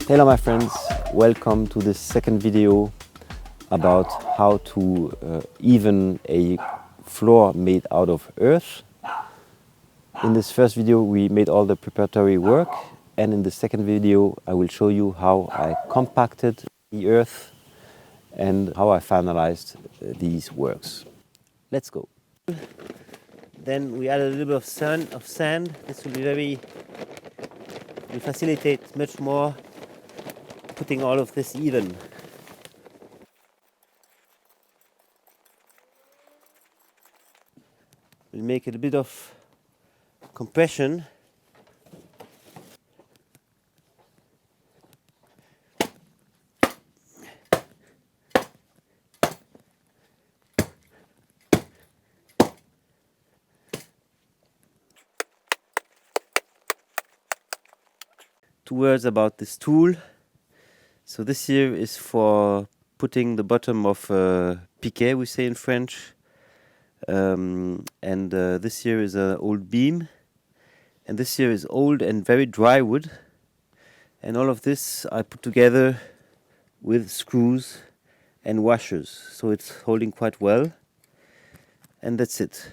Hello my friends, welcome to this second video about how to even a floor made out of earth. In this first video we made all the preparatory work, and in the second video I will show you how I compacted the earth and how I finalized these works. Let's go. Then we add a little bit of sand. This will facilitate much more putting all of this even. We'll make a bit of compression. Two words about this tool. So this here is for putting the bottom of piquet, we say in French. This here is an old beam. And this here is old and very dry wood. And all of this I put together with screws and washers. So it's holding quite well. And that's it.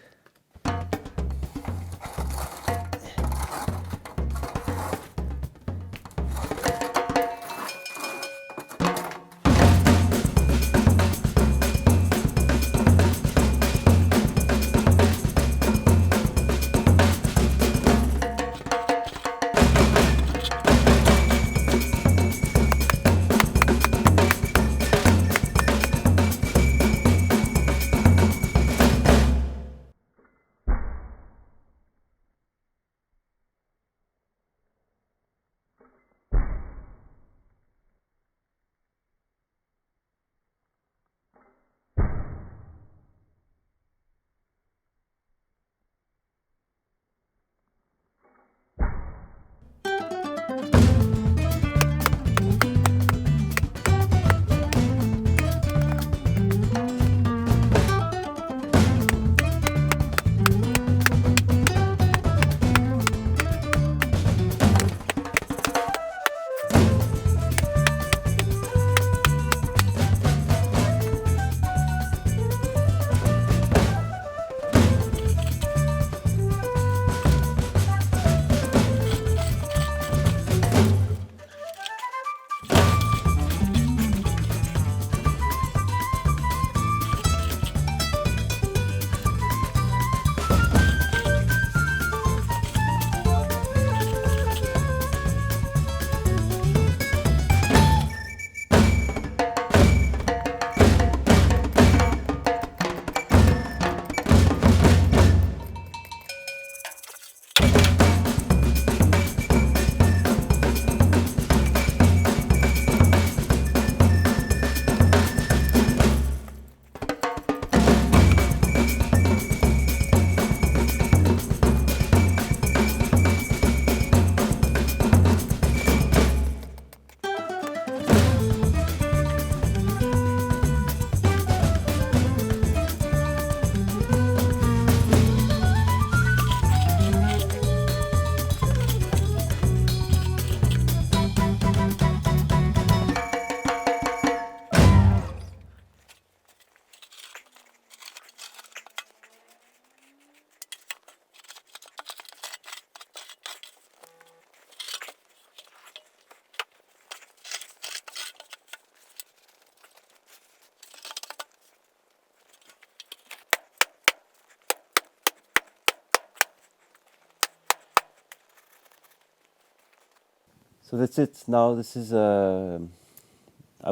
So that's it. Now this is, I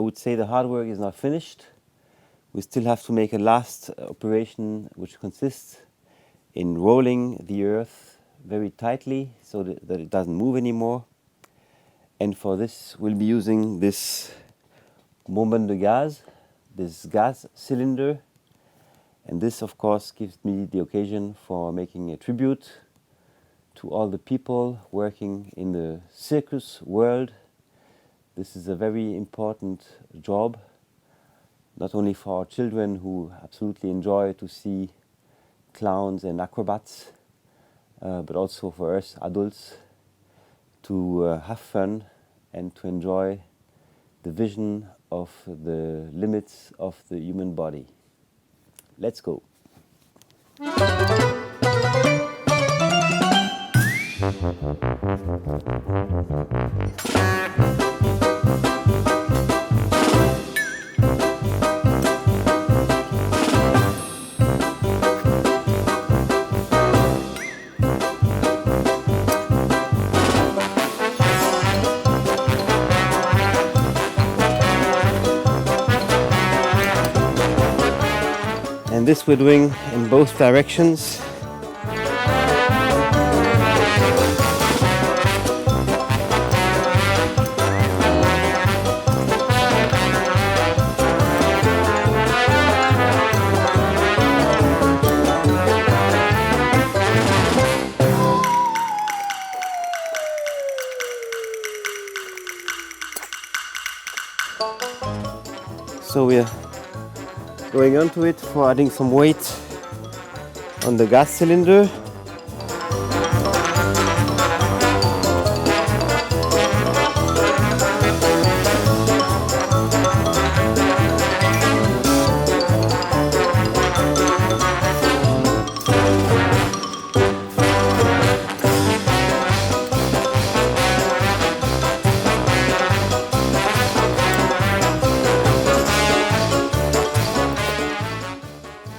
would say the hard work is now finished. We still have to make a last operation which consists in rolling the earth very tightly so that it doesn't move anymore. And for this we'll be using this bonbonne de gaz, this gas cylinder. And this of course gives me the occasion for making a tribute to all the people working in the circus world. This is a very important job, not only for our children who absolutely enjoy to see clowns and acrobats, but also for us adults to have fun and to enjoy the vision of the limits of the human body. Let's go. And this we're doing in both directions. So we're going onto it for adding some weight on the gas cylinder.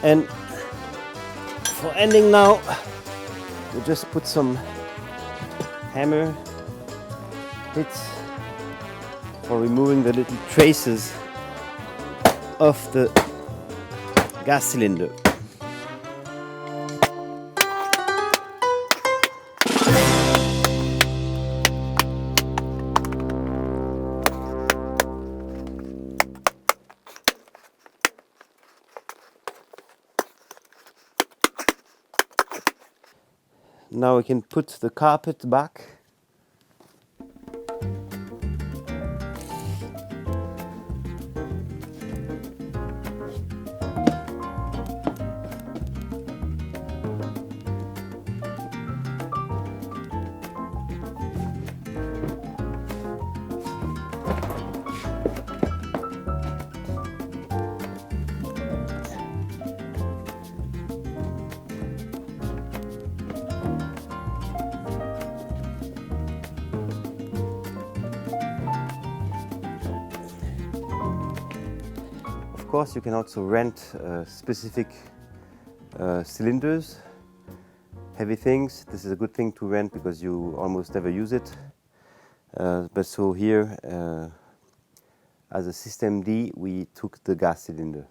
And for ending now, we just put some hammer hits for removing the little traces of the gas cylinder. Now we can put the carpet back. Of course, you can also rent specific cylinders, heavy things. This is a good thing to rent because you almost never use it. But so here, as a system D, we took the gas cylinder.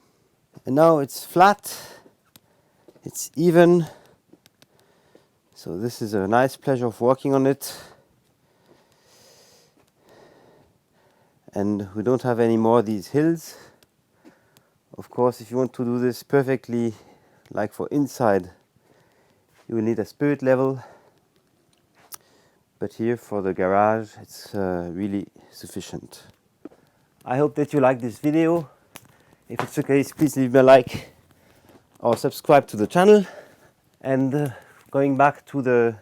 And now it's flat, it's even. So this is a nice pleasure of working on it. And we don't have any more of these hills. Of course, if you want to do this perfectly, like for inside, you will need a spirit level. But here for the garage, it's really sufficient. I hope that you like this video. If it's the case, please leave me a like or subscribe to the channel. And going back to the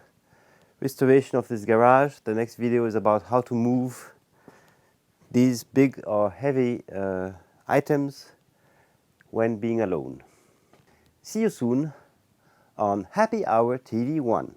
restoration of this garage, the next video is about how to move these big or heavy items when being alone. See you soon on Happy Hour TV 1.